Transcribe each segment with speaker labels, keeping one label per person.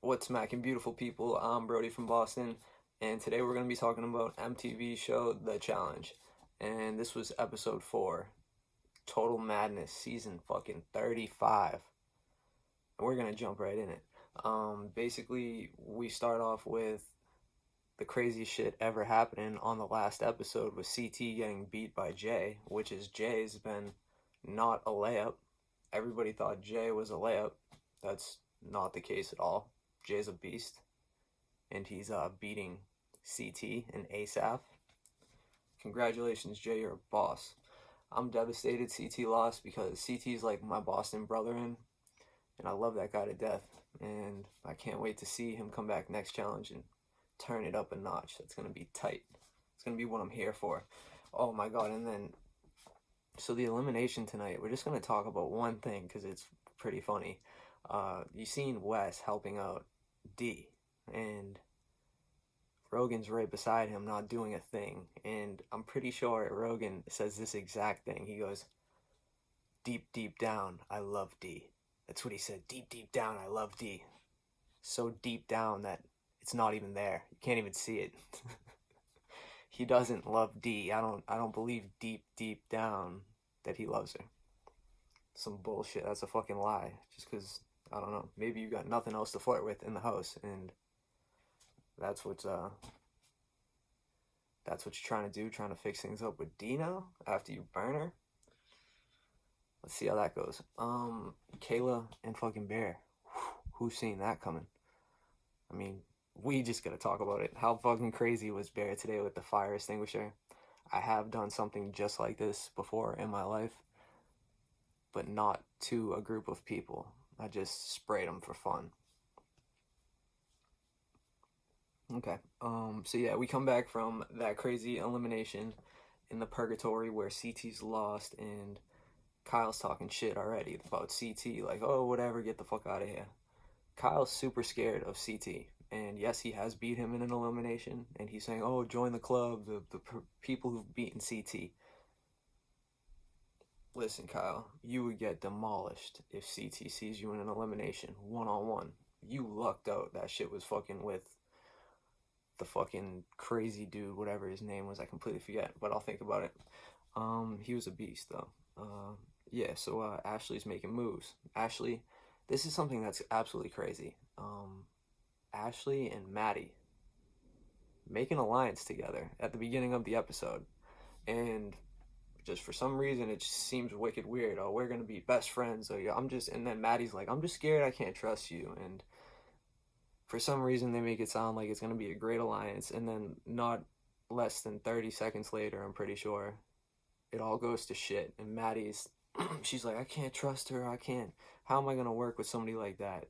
Speaker 1: What's smacking, beautiful people? I'm Brodie from Boston, and today we're going to be talking about MTV's show, The Challenge. And this was episode 4, Total Madness, season fucking 35. And we're going to jump right in it. Basically, we start off with the craziest shit ever happening on the last episode with CT getting beat by Jay, which is Jay's been not a layup. Everybody thought Jay was a layup. That's not the case at all. Jay's a beast, and he's beating CT and ASAP. Congratulations, Jay, you're a boss. I'm devastated CT lost because CT's like my Boston brother and I love that guy to death, and I can't wait to see him come back next challenge and turn it up a notch. That's going to be tight. It's going to be what I'm here for. Oh my god, and then, so the elimination tonight, we're just going to talk about one thing because it's pretty funny. You seen Wes helping out D, and Rogan's right beside him not doing a thing, and I'm pretty sure Rogan says this exact thing. He goes, deep down, I love D. That's what he said. Deep down, I love D. So deep down that it's not even there. You can't even see it. He doesn't love D. I don't believe deep down that he loves her. Some bullshit. That's a fucking lie. Just because, I don't know, maybe you got nothing else to flirt with in the house, and that's what you're trying to do, trying to fix things up with D now after you burn her. Let's see how that goes. Kayla and fucking Bear. Who's seen that coming? I mean, we just gotta talk about it. How fucking crazy was Bear today with the fire extinguisher? I have done something just like this before in my life, but not to a group of people. I just sprayed them for fun. Okay, so yeah, we come back from that crazy elimination in the purgatory where CT's lost, and Kyle's talking shit already about CT, like, oh, whatever, get the fuck out of here. Kyle's super scared of CT, and yes, he has beat him in an elimination, and he's saying, oh, join the club, the people who've beaten CT. Listen, Kyle, you would get demolished if CT sees you in an elimination, one-on-one. You lucked out that shit was fucking with the fucking crazy dude, whatever his name was, I completely forget, but I'll think about it. He was a beast, though. Yeah, so Ashley's making moves. Ashley, this is something that's absolutely crazy. Ashley and Maddie make an alliance together at the beginning of the episode, and just for some reason it just seems wicked weird. Oh, we're gonna be best friends. Oh, yeah, and then Maddie's like, I'm just scared, I can't trust you, and for some reason they make it sound like it's gonna be a great alliance, and then not less than 30 seconds later, I'm pretty sure, it all goes to shit, and Maddie's she's like, I can't trust her, how am I gonna work with somebody like that?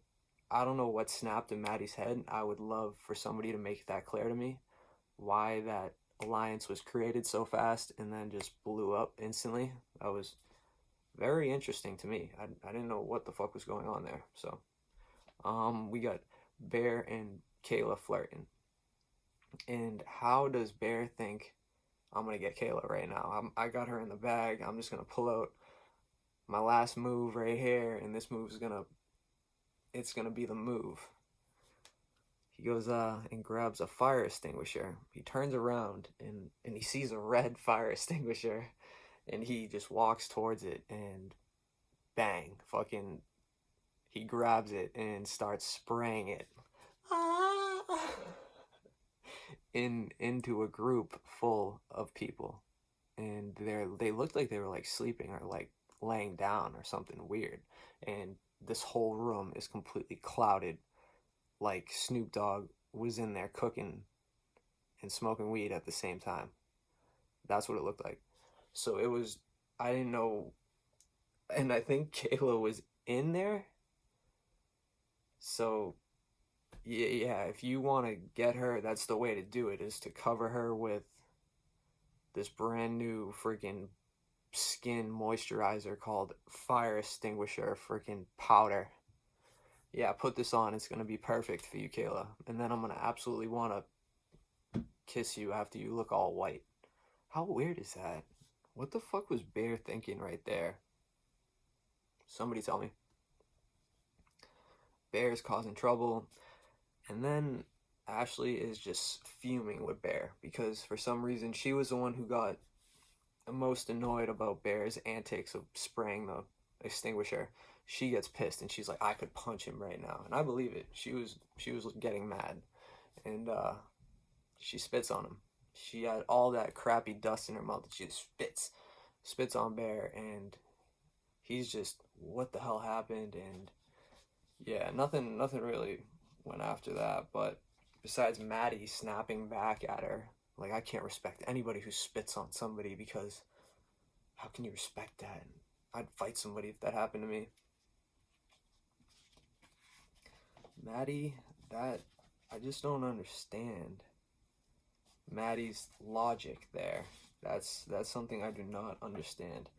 Speaker 1: I don't know what snapped in Maddie's head. I would love for somebody to make that clear to me, why that alliance was created so fast and then just blew up instantly. That was very interesting to me. I didn't know what the fuck was going on there. So we got Bear and Kayla flirting, and how does Bear think I'm gonna get Kayla right now? I got her in the bag. I'm just gonna pull out my last move right here, and this move is gonna be the move. He goes and grabs a fire extinguisher. He turns around and he sees a red fire extinguisher, and he just walks towards it, and bang, fucking, he grabs it and starts spraying it into a group full of people, and they looked like they were like sleeping or like laying down or something weird, and this whole room is completely clouded, like Snoop Dogg was in there cooking and smoking weed at the same time. That's what it looked like. So it was, I didn't know, and I think Kayla was in there. So yeah, if you want to get her, that's the way to do it, is to cover her with this brand new freaking skin moisturizer called fire extinguisher freaking powder. Yeah, put this on. It's going to be perfect for you, Kayla. And then I'm going to absolutely want to kiss you after you look all white. How weird is that? What the fuck was Bear thinking right there? Somebody tell me. Bear's causing trouble. And then Ashley is just fuming with Bear because for some reason she was the one who got the most annoyed about Bear's antics of spraying the extinguisher. She gets pissed and she's like, I could punch him right now. And I believe it. She was getting mad. And she spits on him. She had all that crappy dust in her mouth and she just spits on Bear, and he's just, what the hell happened? And yeah, nothing really went after that, but besides Maddie snapping back at her, like, I can't respect anybody who spits on somebody, because how can you respect that? I'd fight somebody if that happened to me. Maddie, that, I just don't understand Maddie's logic there. That's something I do not understand.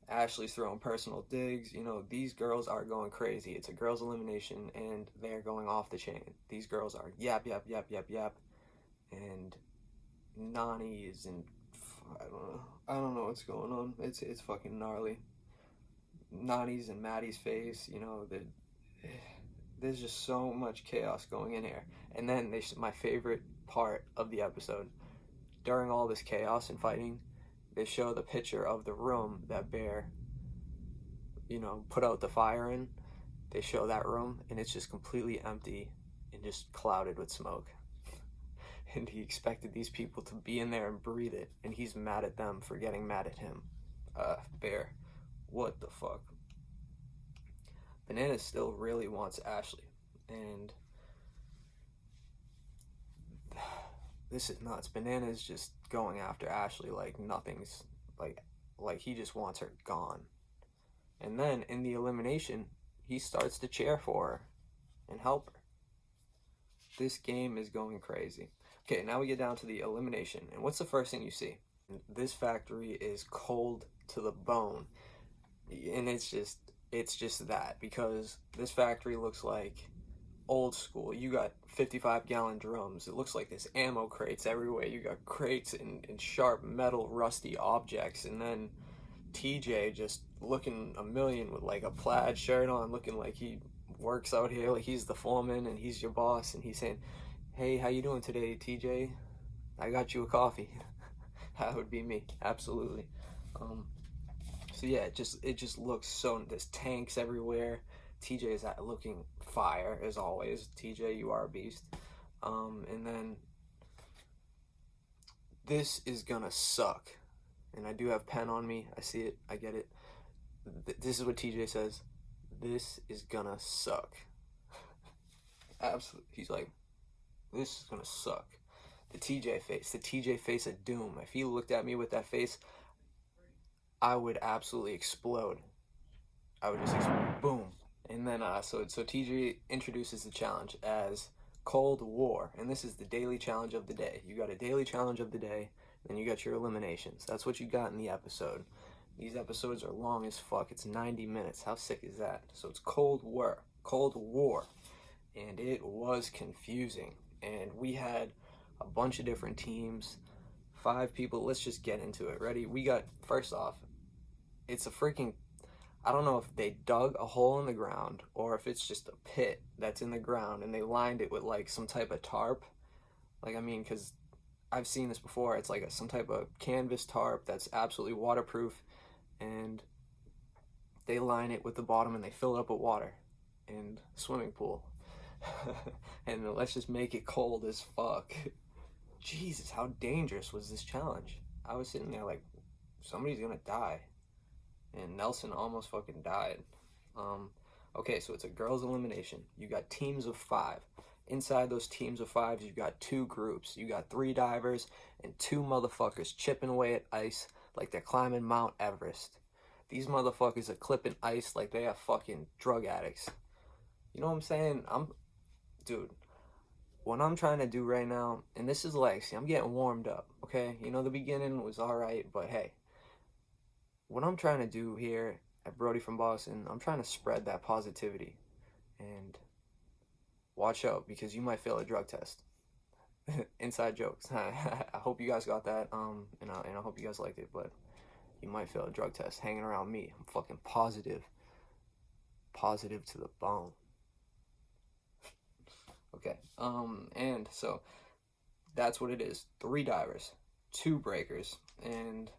Speaker 1: Ashley's throwing personal digs. You know, these girls are going crazy. It's a girls' elimination, and they're going off the chain. These girls are yap, and Nani is in, I don't know what's going on. It's fucking gnarly. Nani's in Maddie's face. You know, there's just so much chaos going in here. And then my favorite part of the episode, during all this chaos and fighting, they show the picture of the room that Bear, you know, put out the fire in. They show that room, and it's just completely empty and just clouded with smoke. And he expected these people to be in there and breathe it, and he's mad at them for getting mad at him. Bear, what the fuck? Banana still really wants Ashley, and this is nuts. Banana's just going after Ashley like nothing's, like he just wants her gone. And then in the elimination, he starts to cheer for her and help her. This game is going crazy. Okay, now we get down to the elimination, and what's the first thing you see? This factory is cold to the bone, and it's just that, because this factory looks like old school. You got 55-gallon drums. It looks like there's ammo crates everywhere. You got crates and sharp metal rusty objects, and then TJ just looking a million with like a plaid shirt on, looking like he works out here, like he's the foreman and he's your boss, and he's saying, hey, how you doing today, TJ? I got you a coffee. That would be me, absolutely. So yeah, it just looks so, there's tanks everywhere. TJ is looking fire as always. TJ, you are a beast. And then this is gonna suck. And I do have pen on me. I see it. I get it. This is what TJ says. This is gonna suck. Absolutely. He's like, this is gonna suck. The TJ face of doom. If he looked at me with that face, I would absolutely explode. I would just explode. Boom. And then, so TJ introduces the challenge as Cold War. And this is the daily challenge of the day. You got a daily challenge of the day, then you got your eliminations. That's what you got in the episode. These episodes are long as fuck. It's 90 minutes. How sick is that? So it's Cold War. And it was confusing. And we had a bunch of different teams. 5 people. Let's just get into it. Ready? We got, first off, it's a freaking, I don't know if they dug a hole in the ground or if it's just a pit that's in the ground and they lined it with like some type of tarp. Like, I mean, because I've seen this before. It's like some type of canvas tarp that's absolutely waterproof, and they line it with the bottom and they fill it up with water and swimming pool. And let's just make it cold as fuck. Jesus, how dangerous was this challenge? I was sitting there like, somebody's gonna die. And Nelson almost fucking died. Okay, so it's a girls' elimination. You got teams of 5. Inside those teams of 5, you got 2 groups. You got 3 divers and 2 motherfuckers chipping away at ice like they're climbing Mount Everest. These motherfuckers are clipping ice like they are fucking drug addicts. You know what I'm saying? Dude, what I'm trying to do right now, and this is like, see, I'm getting warmed up, okay? You know, the beginning was alright, but hey, what I'm trying to do here at Brodie from Boston, I'm trying to spread that positivity. And watch out, because you might fail a drug test. Inside jokes. I hope you guys got that, and I hope you guys liked it, but you might fail a drug test hanging around me. I'm fucking positive to the bone. Okay. And so that's what it is. 3 divers, 2 breakers, and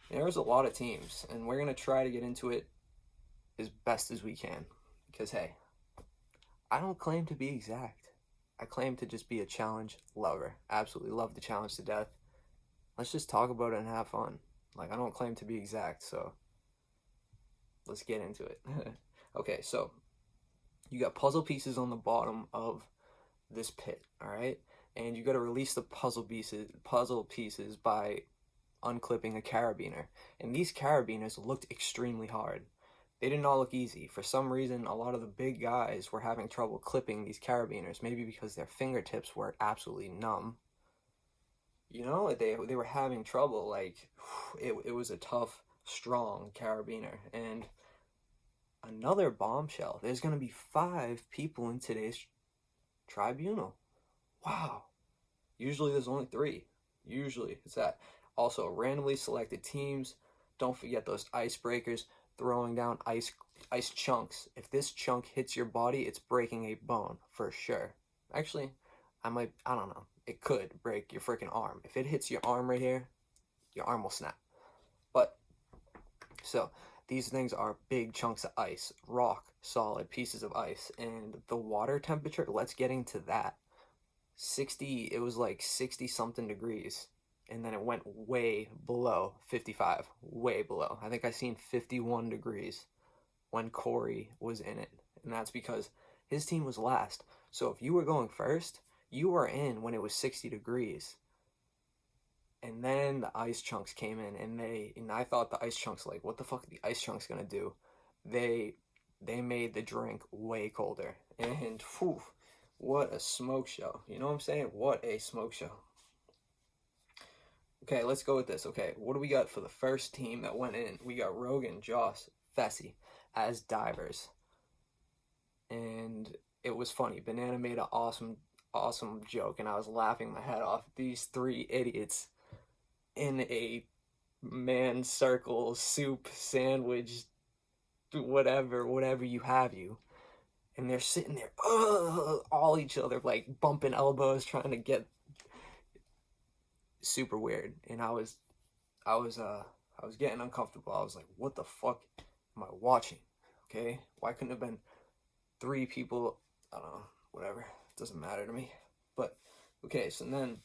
Speaker 1: there's a lot of teams, and we're going to try to get into it as best as we can. Because, hey, I don't claim to be exact. I claim to just be a challenge lover. Absolutely love the challenge to death. Let's just talk about it and have fun. Like, I don't claim to be exact, so let's get into it. Okay, so you got puzzle pieces on the bottom of this pit, all right? And you got to release the puzzle pieces by unclipping a carabiner. And these carabiners looked extremely hard. They did not look easy. For some reason, a lot of the big guys were having trouble clipping these carabiners, maybe because their fingertips were absolutely numb. You know, they were having trouble. Like, it was a tough, strong carabiner. And another bombshell, there's going to be 5 people in today's tribunal. Wow. Usually there's only 3. Usually it's that. Also, randomly selected teams. Don't forget those icebreakers, throwing down ice chunks. If this chunk hits your body, it's breaking a bone for sure. Actually, I don't know. It could break your freaking arm. If it hits your arm right here, your arm will snap. But, so, these things are big chunks of ice, rock, solid pieces of ice. And the water temperature, let's get into that. It was like 60 something degrees. And then it went way below 55, way below. I think I seen 51 degrees when Corey was in it. And that's because his team was last. So if you were going first, you were in when it was 60 degrees. And then the ice chunks came in, and I thought the ice chunks, like, what the fuck are the ice chunks gonna do? They made the drink way colder. And whew, what a smoke show. You know what I'm saying? What a smoke show. Okay, let's go with this. Okay, what do we got for the first team that went in? We got Rogan, Josh, Fessy as divers. And it was funny. Banana made an awesome joke, and I was laughing my head off. These 3 idiots in a man circle soup sandwich, whatever you have you. And they're sitting there, all each other, like bumping elbows, trying to get super weird. And I was getting uncomfortable. I was like, what the fuck am I watching? Okay, why couldn't it have been 3 people? I don't know, whatever, it doesn't matter to me. But okay, so then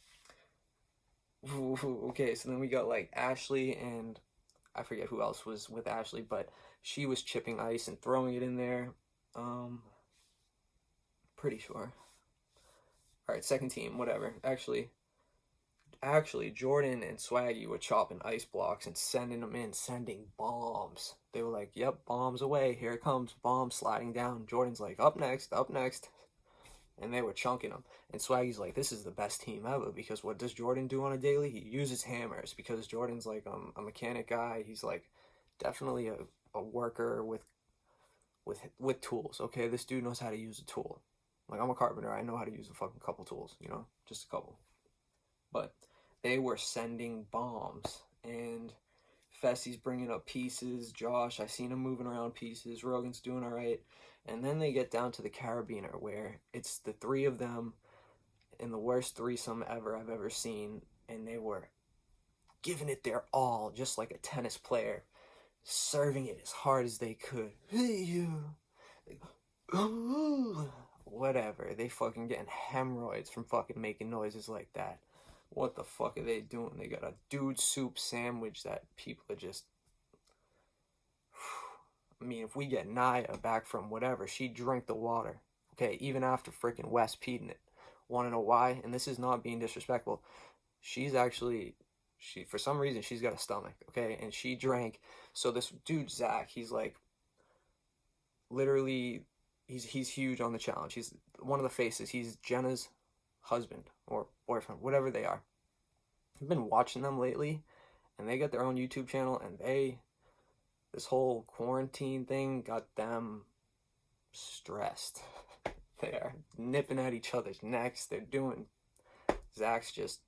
Speaker 1: we got like Ashley, and I forget who else was with Ashley, but she was chipping ice and throwing it in there. Pretty sure. All right, second team, whatever. Actually, Jordan and Swaggy were chopping ice blocks and sending them in, sending bombs. They were like, yep, bombs away, here it comes, bombs sliding down. Jordan's like, up next. And they were chunking them. And Swaggy's like, this is the best team ever, because what does Jordan do on a daily? He uses hammers, because Jordan's like a mechanic guy. He's like definitely a worker with tools, okay? This dude knows how to use a tool. Like, I'm a carpenter, I know how to use a fucking couple tools, you know? Just a couple. But they were sending bombs, and Fessy's bringing up pieces. Josh, I seen him moving around pieces. Rogan's doing all right. And then they get down to the carabiner, where it's the 3 of them in the worst threesome ever I've ever seen, and they were giving it their all, just like a tennis player, serving it as hard as they could. Whatever. They fucking getting hemorrhoids from fucking making noises like that. What the fuck are they doing? They got a dude soup sandwich that people are just... I mean, if we get Naya back from whatever, she drank the water. Okay, even after freaking Wes peed in it. Want to know why? And this is not being disrespectful. She for some reason, she's got a stomach, okay? And she drank. So this dude, Zach, he's like, literally, he's huge on the challenge. He's one of the faces. He's Jenna's husband or boyfriend, whatever they are. I've been watching them lately, and they got their own YouTube channel, and this whole quarantine thing got them stressed. They are nipping at each other's necks. Zach's just,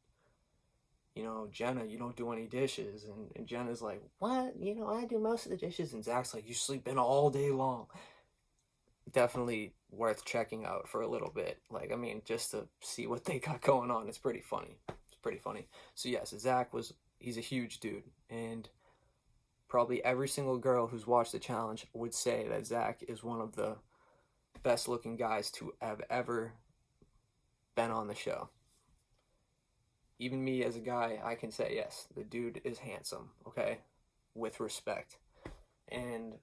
Speaker 1: Jenna, you don't do any dishes. And Jenna's like, what? I do most of the dishes. And Zach's like, you sleep in all day long. definitely worth checking out for a little bit. Like, I mean, just to see what they got going on. It's pretty funny. It's pretty funny. So yes, he's a huge dude, and probably every single girl who's watched the challenge would say that Zach is one of the best looking guys to have ever been on the show. Even me as a guy, I can say yes, the dude is handsome, okay? With respect. And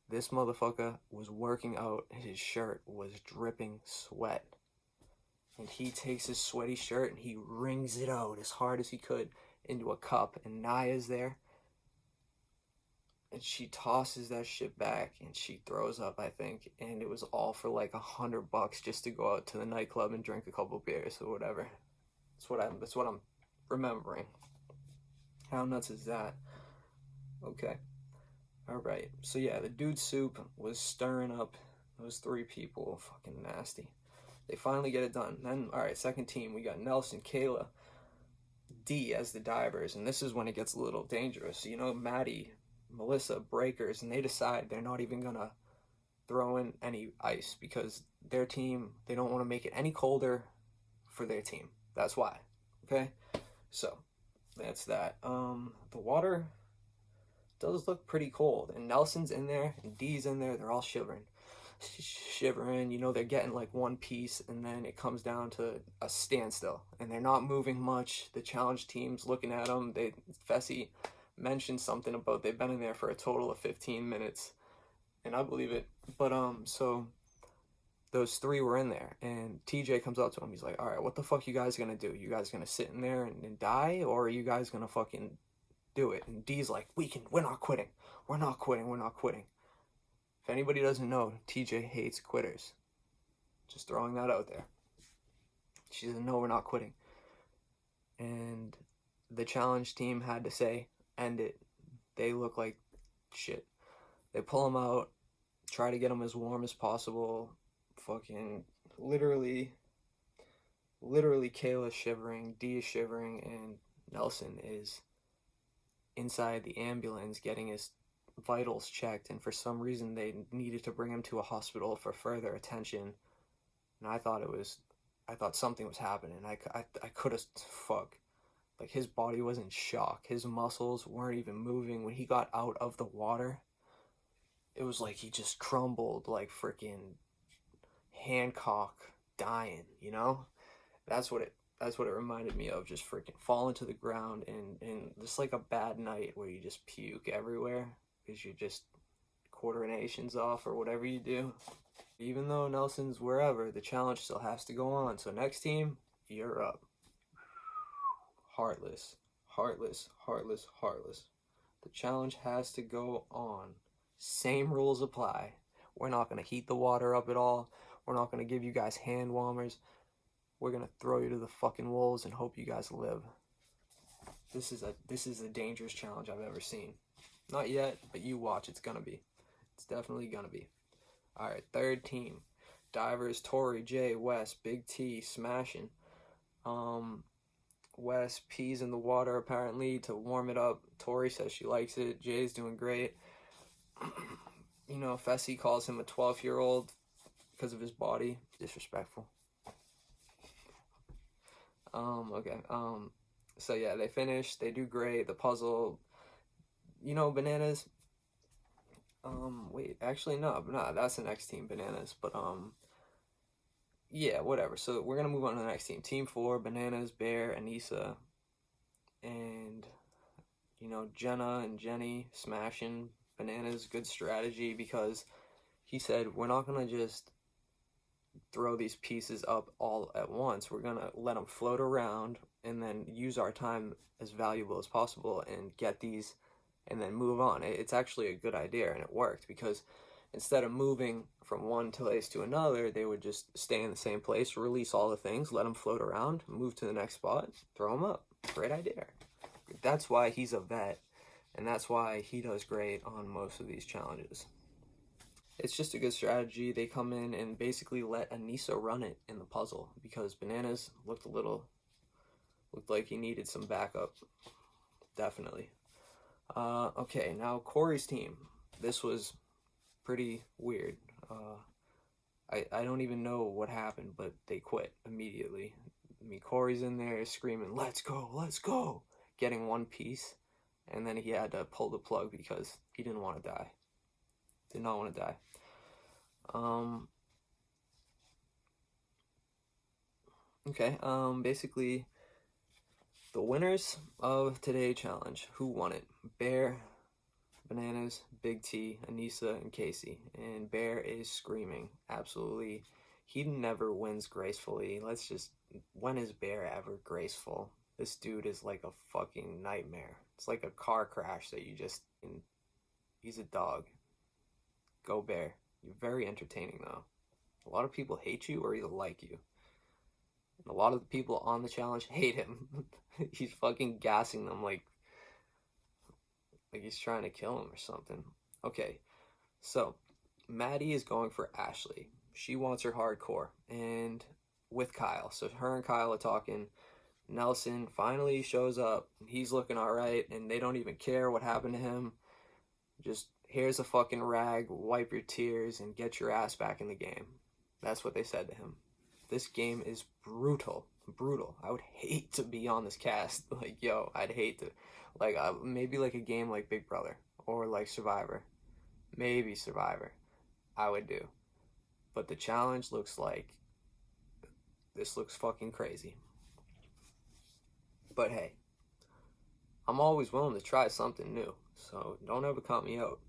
Speaker 1: this motherfucker was working out, his shirt was dripping sweat. And he takes his sweaty shirt and he wrings it out as hard as he could into a cup. And Naya's there. And she tosses that shit back and she throws up, I think. And it was all for like $100 just to go out to the nightclub and drink a couple beers or whatever. That's what I'm remembering. How nuts is that? Okay. Alright. So yeah, the dude soup was stirring up those 3 people. Fucking nasty. They finally get it done. Then, alright, second team. We got Nelson, Kayla, D as the divers. And this is when it gets a little dangerous. You know, Maddie, Melissa, breakers. And they decide they're not even going to throw in any ice because their team, they don't want to make it any colder for their team. That's why. Okay? So, that's that. The water does look pretty cold. And Nelson's in there, and Dee's in there. They're all shivering. You know, they're getting like one piece, and then it comes down to a standstill. And they're not moving much. The challenge team's looking at them. Fessy mentioned something about they've been in there for a total of 15 minutes. And I believe it. But, so those 3 were in there, and TJ comes up to him. He's like, all right, what the fuck you guys gonna do? You guys gonna sit in there and die, or are you guys gonna fucking do it? And D's like, we're not quitting. We're not quitting. If anybody doesn't know, TJ hates quitters. Just throwing that out there. She doesn't know we're not quitting. And the challenge team had to say, end it. They look like shit. They pull him out, try to get him as warm as possible. Fucking literally Kayla's shivering, D is shivering, and Nelson is inside the ambulance getting his vitals checked, and for some reason they needed to bring him to a hospital for further attention. And I thought something was happening. I could have, like, his body was in shock. His muscles weren't even moving. When he got out of the water, it was like he just crumbled like freaking Hancock dying, you know? That's what it reminded me of, just freaking falling to the ground and just like a bad night where you just puke everywhere because you're just coordination's off or whatever you do. Even though Nelson's wherever, the challenge still has to go on. So next team, you're up. Heartless. The challenge has to go on. Same rules apply. We're not going to heat the water up at all. We're not going to give you guys hand warmers. We're going to throw you to the fucking wolves and hope you guys live. This is a dangerous challenge I've ever seen. Not yet, but you watch. It's going to be. It's definitely going to be. All right, third team. Divers, Tori, Jay, Wes, Big T, smashing. Wes pees in the water apparently to warm it up. Tori says she likes it. Jay's doing great. You know, Fessy calls him a 12-year-old because of his body. Disrespectful. Okay. So yeah, they finish. They do great. The puzzle, you know, Bananas. Wait, actually, no, that's the next team, Bananas. But, yeah, whatever. So we're gonna move on to the next team. Team 4, Bananas, Bear, Anissa, and, you know, Jenna and Jenny smashing. Bananas, good strategy, because he said, we're not gonna just throw these pieces up all at once. We're gonna let them float around and then use our time as valuable as possible and get these and then move on. It's actually a good idea, and it worked, because instead of moving from one place to another, they would just stay in the same place, release all the things, let them float around, move to the next spot, throw them up. Great idea. That's why he's a vet, and that's why he does great on most of these challenges. It's just a good strategy. They come in and basically let Anissa run it in the puzzle, because Bananas looked like he needed some backup. Definitely. Okay, now Corey's team. This was pretty weird. I don't even know what happened, but they quit immediately. I mean, Corey's in there screaming, let's go, getting one piece. And then he had to pull the plug because he didn't want to die. Did not want to die. Okay, basically, the winners of today's challenge, who won it? Bear, Bananas, Big T, Anissa, and Casey. And Bear is screaming. Absolutely. He never wins gracefully. When is Bear ever graceful? This dude is like a fucking nightmare. It's like a car crash that he's a dog. Go Bear. You're very entertaining though. A lot of people hate you or either like you. And a lot of the people on the challenge hate him. He's fucking gassing them like he's trying to kill him or something. Okay, so Maddie is going for Ashley. She wants her hardcore, and with Kyle. So her and Kyle are talking. Nelson finally shows up. He's looking alright, and they don't even care what happened to him. Just, here's a fucking rag, wipe your tears, and get your ass back in the game. That's what they said to him. This game is brutal. Brutal. I would hate to be on this cast. Like, yo, I'd hate to. Like, maybe like a game like Big Brother, or like Survivor. Maybe Survivor. I would do. But the challenge looks like, this looks fucking crazy. But hey, I'm always willing to try something new, so don't ever count me out.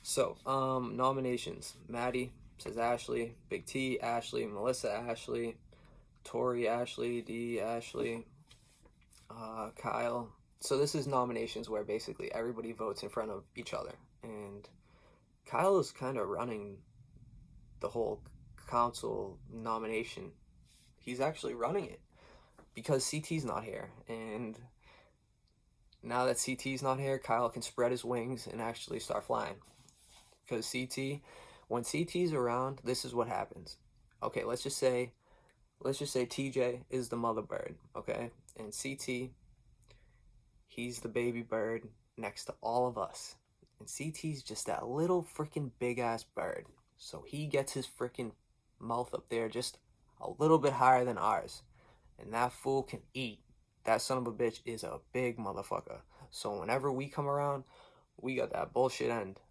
Speaker 1: So, nominations. Maddie says Ashley, Big T, Ashley, Melissa, Ashley, Tori, Ashley, D, Ashley, Kyle. So this is nominations where basically everybody votes in front of each other, and Kyle is kind of running the whole council nomination. He's actually running it because CT's not here, and now that CT's not here, Kyle can spread his wings and actually start flying. Because when CT's around, this is what happens. Okay, let's just say TJ is the mother bird, okay? And CT, he's the baby bird next to all of us. And CT's just that little freaking big-ass bird. So he gets his freaking mouth up there just a little bit higher than ours. And that fool can eat. That son of a bitch is a big motherfucker. So whenever we come around, we got that bullshit end.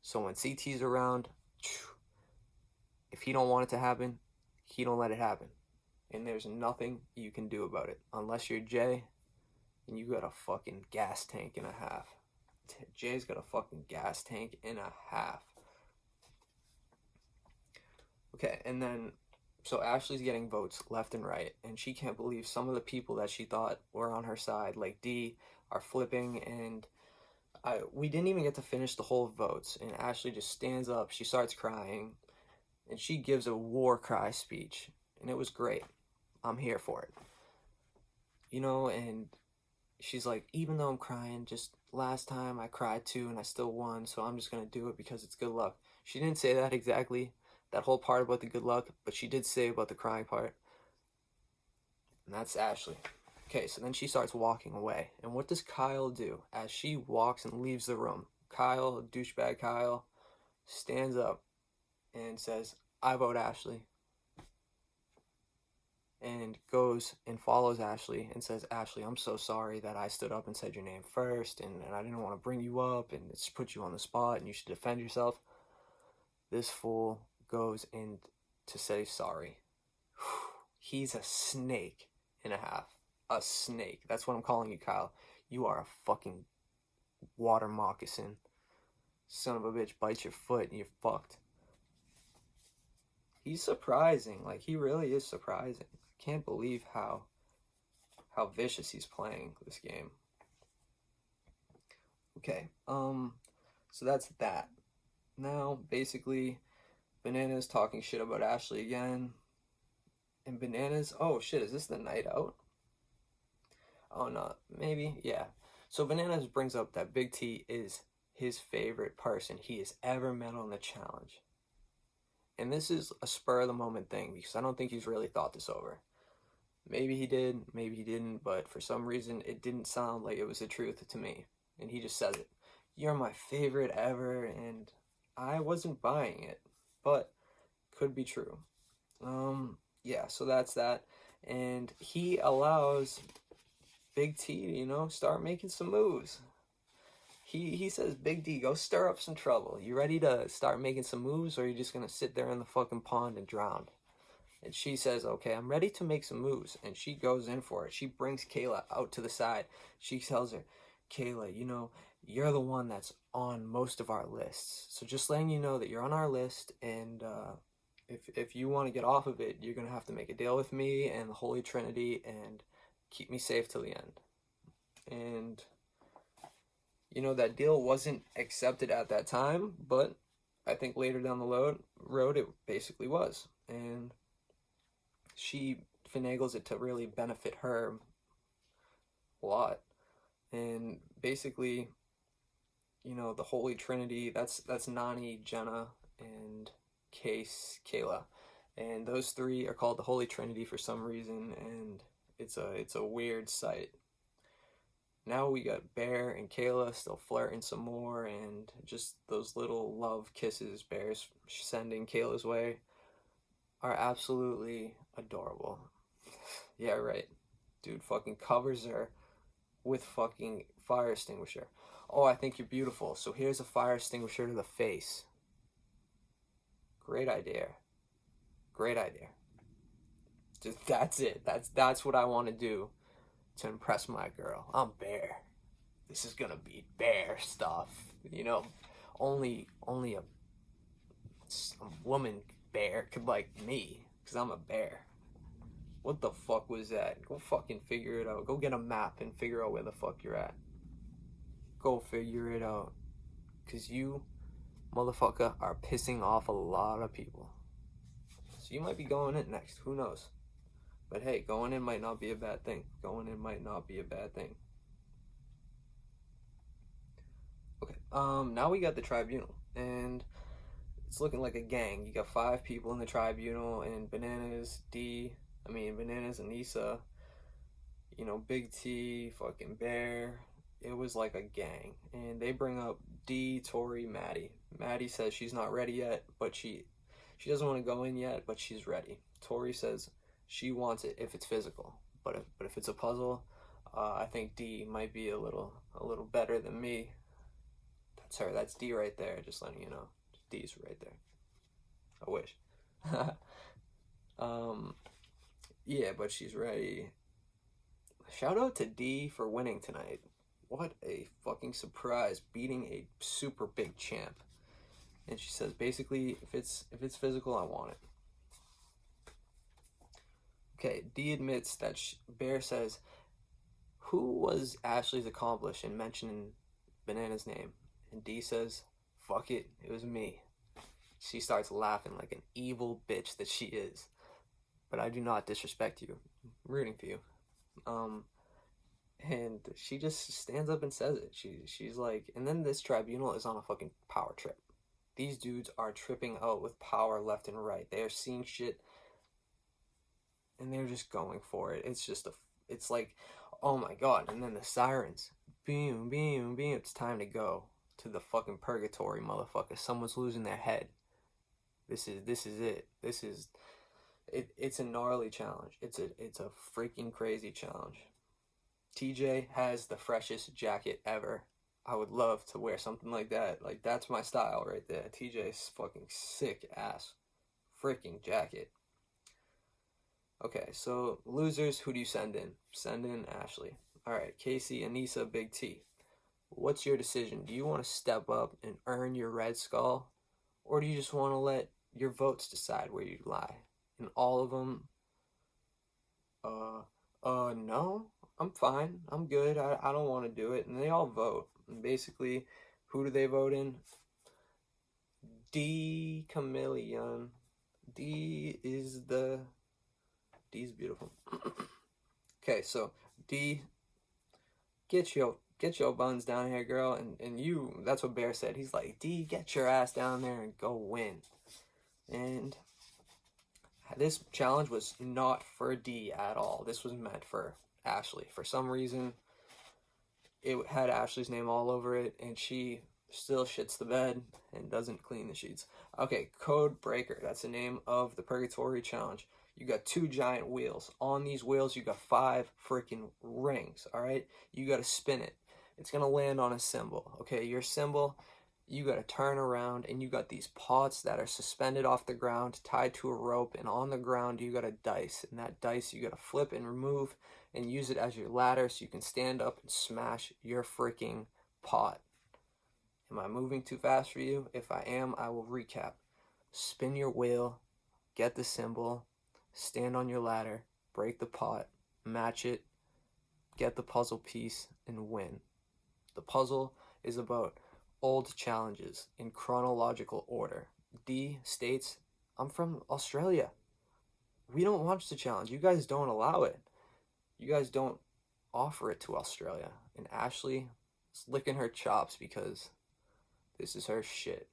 Speaker 1: So when CT's around, if he don't want it to happen, he don't let it happen. And there's nothing you can do about it. Unless you're Jay, and you got a fucking gas tank and a half. Jay's got a fucking gas tank and a half. Okay, and then, so Ashley's getting votes left and right, and she can't believe some of the people that she thought were on her side, like D, are flipping, and we didn't even get to finish the whole votes, and Ashley just stands up, she starts crying, and she gives a war cry speech, and it was great. I'm here for it. You know, and she's like, even though I'm crying, just last time I cried too and I still won, so I'm just going to do it because it's good luck. She didn't say that exactly, that whole part about the good luck, but she did say about the crying part. And that's Ashley. Okay, so then she starts walking away. And what does Kyle do as she walks and leaves the room? Kyle, douchebag Kyle, stands up and says, I vote Ashley. And goes and follows Ashley and says, Ashley, I'm so sorry that I stood up and said your name first, and I didn't want to bring you up and it's put you on the spot and you should defend yourself. This fool goes in to say sorry. He's a snake and a half. A snake. That's what I'm calling you, Kyle. You are a fucking water moccasin. Son of a bitch, bite your foot and you're fucked. He's surprising. Like, he really is surprising. Can't believe how vicious he's playing this game. Okay, so that's that. Now, basically, Bananas talking shit about Ashley again. And Bananas, oh shit, is this the night out? Oh no, maybe, yeah. So Bananas brings up that Big T is his favorite person he has ever met on the challenge. And this is a spur of the moment thing because I don't think he's really thought this over. Maybe he did, maybe he didn't, but for some reason it didn't sound like it was the truth to me. And he just says it. You're my favorite ever, and I wasn't buying it. But Could be true. Yeah, so that's that. And he allows Big T to, you know, start making some moves. He says, Big D, go stir up some trouble. You ready to start making some moves, or are you just gonna sit there in the fucking pond and drown? And she says, okay, I'm ready to make some moves. And she goes in for it. She brings Kayla out to the side. She tells her, Kayla, you know, you're the one that's on most of our lists. So just letting you know that you're on our list, and if you want to get off of it, you're going to have to make a deal with me and the Holy Trinity and keep me safe till the end. And, you know, that deal wasn't accepted at that time, but I think later down the road it basically was. And she finagles it to really benefit her a lot. And basically, you know, the Holy Trinity, that's Nani, Jenna, and Kayla. And those three are called the Holy Trinity for some reason, and it's a weird sight. Now we got Bear and Kayla still flirting some more, and just those little love kisses Bear's sending Kayla's way are absolutely adorable. Yeah, right. Dude fucking covers her with fucking fire extinguisher. Oh, I think you're beautiful, so here's a fire extinguisher to the face. Great idea. Great idea. Just that's it. That's what I want to do to impress my girl. I'm Bear. This is gonna be Bear stuff. You know, only a woman bear could like me, because I'm a bear. What the fuck was that? Go fucking figure it out. Go get a map and figure out where the fuck you're at. Go figure it out. Because you, motherfucker, are pissing off a lot of people. So you might be going in next. Who knows? But hey, going in might not be a bad thing. Going in might not be a bad thing. Okay, now we got the Tribunal. And it's looking like a gang. You got 5 people in the Tribunal, and Bananas, Anissa, you know, Big T, fucking Bear. It was like a gang. And they bring up D, Tori, Maddie. Maddie says she's not ready yet, but she doesn't want to go in yet, but she's ready. Tori says she wants it if it's physical, but if it's a puzzle, I think D might be a little better than me. That's her. That's D right there. Just letting you know. D's right there. I wish. Yeah, but she's ready. Shout out to D for winning tonight. What a fucking surprise, beating a super big champ. And she says, basically, if it's physical, I want it. Okay, D admits that Bear says, who was Ashley's accomplice in mentioning Banana's name? And D says, fuck it, it was me. She starts laughing like an evil bitch that she is. But I do not disrespect you. I'm rooting for you. And she just stands up and says it. She's like, and then this Tribunal is on a fucking power trip. These dudes are tripping out with power left and right. They are seeing shit, and they're just going for it. It's like, oh my god. And then the sirens. Boom, boom, boom. It's time to go to the fucking purgatory, motherfucker. Someone's losing their head. This is it. It's a gnarly challenge. It's a freaking crazy challenge. TJ has the freshest jacket ever. I would love to wear something like that. Like, that's my style right there. TJ's fucking sick ass freaking jacket. Okay, so losers, who do you send in? Send in Ashley. Alright, Casey, Anissa, Big T. What's your decision? Do you want to step up and earn your red skull? Or do you just want to let your votes decide where you lie? And all of them, no, I'm fine. I'm good. I don't want to do it. And they all vote. And basically, who do they vote in? D Chameleon. D's beautiful. Okay, so D, get your buns down here, girl. And you, that's what Bear said. He's like, D, get your ass down there and go win. And this challenge was not for D at all. This was meant for Ashley. For some reason, it had Ashley's name all over it, and she Still shits the bed and doesn't clean the sheets. Okay, Code Breaker. That's the name of the Purgatory Challenge. You got 2 giant wheels. On these wheels, you got 5 freaking rings, all right? You got to spin it. It's going to land on a symbol, okay? Your symbol, you got to turn around, and you got these pots that are suspended off the ground, tied to a rope, and on the ground, you got a dice. And that dice, you got to flip and remove and use it as your ladder so you can stand up and smash your freaking pot. Am I moving too fast for you? If I am, I will recap. Spin your wheel, get the symbol, stand on your ladder, break the pot, match it, get the puzzle piece, and win. The puzzle is about old challenges in chronological order. D states, I'm from Australia. We don't watch the challenge. You guys don't allow it. You guys don't offer it to Australia. And Ashley is licking her chops because this is her shit.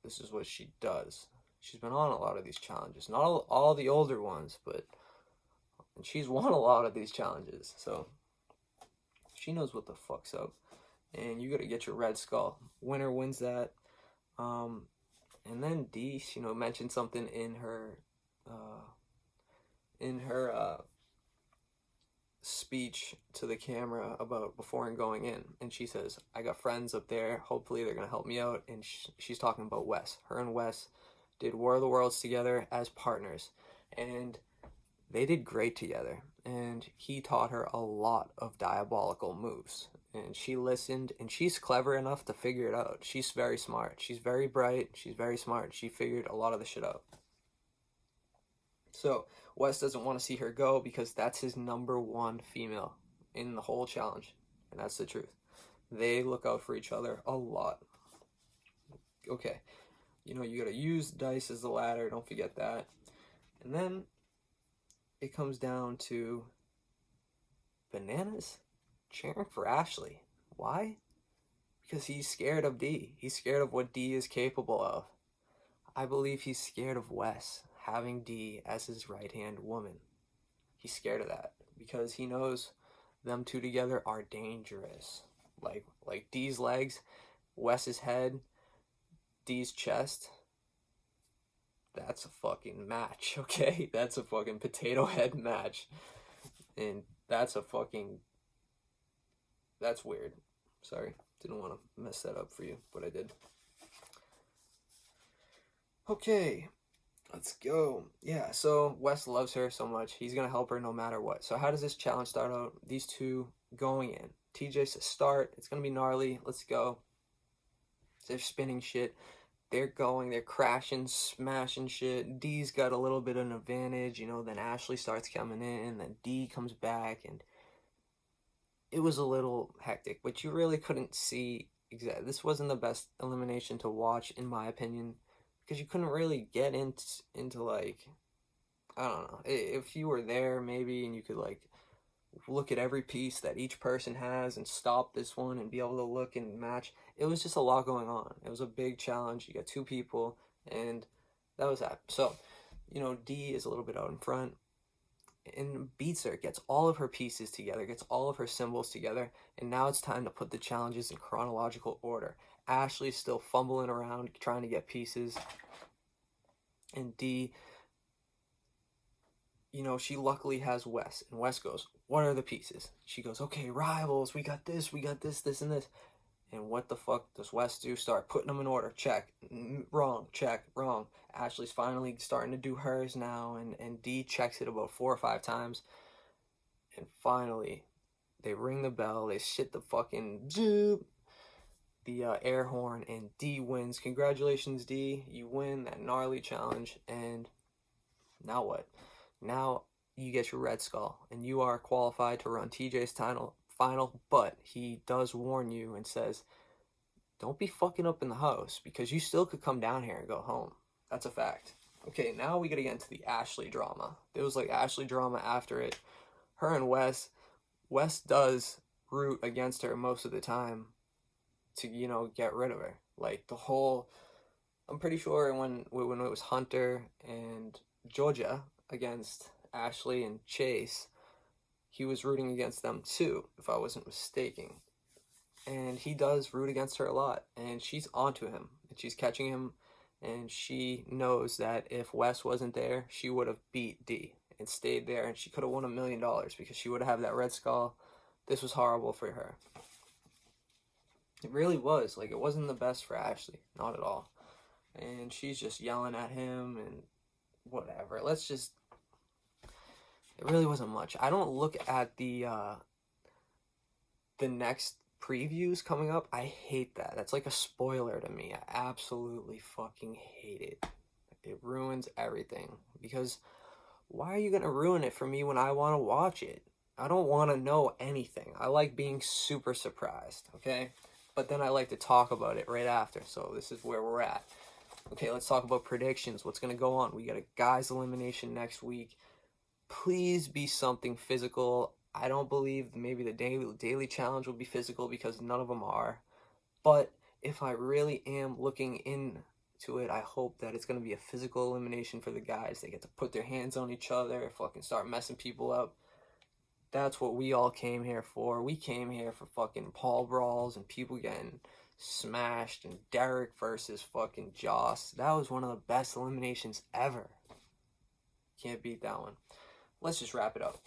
Speaker 1: This is what she does. She's been on a lot of these challenges. Not all the older ones, but and she's won a lot of these challenges. So she knows what the fuck's up. And you got to get your red skull. Winner wins that. And then D, mentioned something in her speech to the camera about before and going in, and she says, I got friends up there, hopefully they're gonna help me out. And she's talking about Wes. Her and Wes did War of the Worlds together as partners, and they did great together, and he taught her a lot of diabolical moves, and she listened, and she's clever enough to figure it out. She's very smart, she's very bright, she's very smart. She figured a lot of the shit out. So Wes doesn't want to see her go because that's his number 1 female in the whole challenge. And that's the truth. They look out for each other a lot. Okay. You got to use dice as the ladder. Don't forget that. And then it comes down to Bananas cheering for Ashley. Why? Because he's scared of D. He's scared of what D is capable of. I believe he's scared of Wes having D as his right-hand woman. He's scared of that because he knows them 2 together are dangerous. Like D's legs, Wes's head, D's chest. That's a fucking match, okay? That's a fucking potato head match. And that's weird. Sorry, didn't want to mess that up for you, but I did. Okay. Let's go. Yeah, so Wes loves her so much. He's going to help her no matter what. So how does this challenge start out? These 2 going in. TJ says start. It's going to be gnarly. Let's go. They're spinning shit. They're going. They're crashing, smashing shit. D's got a little bit of an advantage. Then Ashley starts coming in. Then D comes back. And it was a little hectic. But you really couldn't see exactly. This wasn't the best elimination to watch, in my opinion. Because you couldn't really get into like, I don't know, if you were there maybe and you could like look at every piece that each person has and stop this one and be able to look and match. It was just a lot going on. It was a big challenge. You got 2 people and that was that. So, D is a little bit out in front and beats her, gets all of her pieces together, gets all of her symbols together, and now it's time to put the challenges in chronological order. Ashley's still fumbling around trying to get pieces, and D, she luckily has Wes, and Wes goes, what are the pieces? She goes, okay, rivals, we got this, this, and this. And what the fuck does Wes do? Start putting them in order. Check. Wrong. Check. Wrong. Ashley's finally starting to do hers now, and D checks it about 4 or 5 times. And finally, they ring the bell. They shit the fucking zoop, the air horn, and D wins. Congratulations, D. You win that gnarly challenge. And now what? Now you get your red skull, and you are qualified to run TJ's final, but he does warn you and says, don't be fucking up in the house because you still could come down here and go home. That's a fact. Okay, now we gotta get into the Ashley drama. There was like Ashley drama after it. Her and Wes does root against her most of the time to, get rid of her. Like the whole, I'm pretty sure when it was Hunter and Georgia against Ashley and Chase, he was rooting against them too, if I wasn't mistaken. and he does root against her a lot, and she's onto him, and she's catching him, and she knows that if Wes wasn't there, she would have beat D and stayed there, and she could have won $1 million because she would have that Red Skull. This was horrible for her. It really was. Like, it wasn't the best for Ashley, not at all. And she's just yelling at him and whatever. It really wasn't much. I don't look at the next previews coming up. I hate that. That's like a spoiler to me. I absolutely fucking hate it. It ruins everything. Because why are you gonna ruin it for me when I want to watch it? I don't want to know anything. I like being super surprised, okay? But then I like to talk about it right after. So this is where we're at. Okay, let's talk about predictions. What's going to go on? We got a guys' elimination next week. Please be something physical. I don't believe maybe the daily challenge will be physical because none of them are. But if I really am looking into it, I hope that it's going to be a physical elimination for the guys. They get to put their hands on each other, fucking start messing people up. That's what we all came here for. We came here for fucking Paul brawls and people getting smashed, and Derek versus fucking Joss. That was one of the best eliminations ever. Can't beat that one. Let's just wrap it up.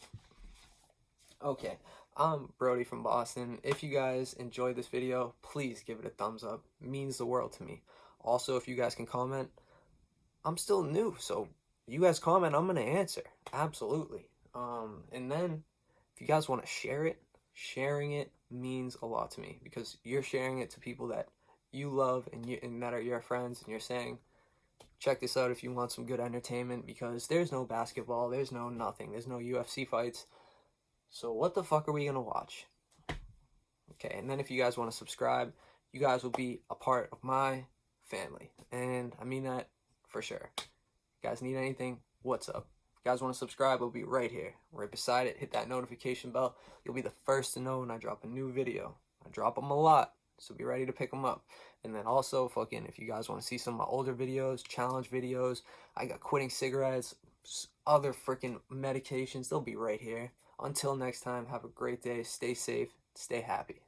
Speaker 1: Okay, I'm Brodie from Boston. If you guys enjoyed this video, please give it a thumbs up. It means the world to me. Also, if you guys can comment, I'm still new, so you guys comment, I'm going to answer. Absolutely. And then, if you guys want to share it, sharing it means a lot to me because you're sharing it to people that you love and that are your friends, and you're saying, check this out if you want some good entertainment, because there's no basketball, there's no nothing, there's no UFC fights, so what the fuck are we gonna watch? Okay, and then if you guys want to subscribe, you guys will be a part of my family, and I mean that for sure. If you guys need anything, what's up? If you guys want to subscribe, it'll be right here, right beside it. Hit that notification bell. You'll be the first to know when I drop a new video. I drop them a lot, so be ready to pick them up. And then also, fucking, if you guys want to see some of my older videos, challenge videos, I got quitting cigarettes, other freaking medications, they'll be right here. Until next time, have a great day, stay safe, stay happy.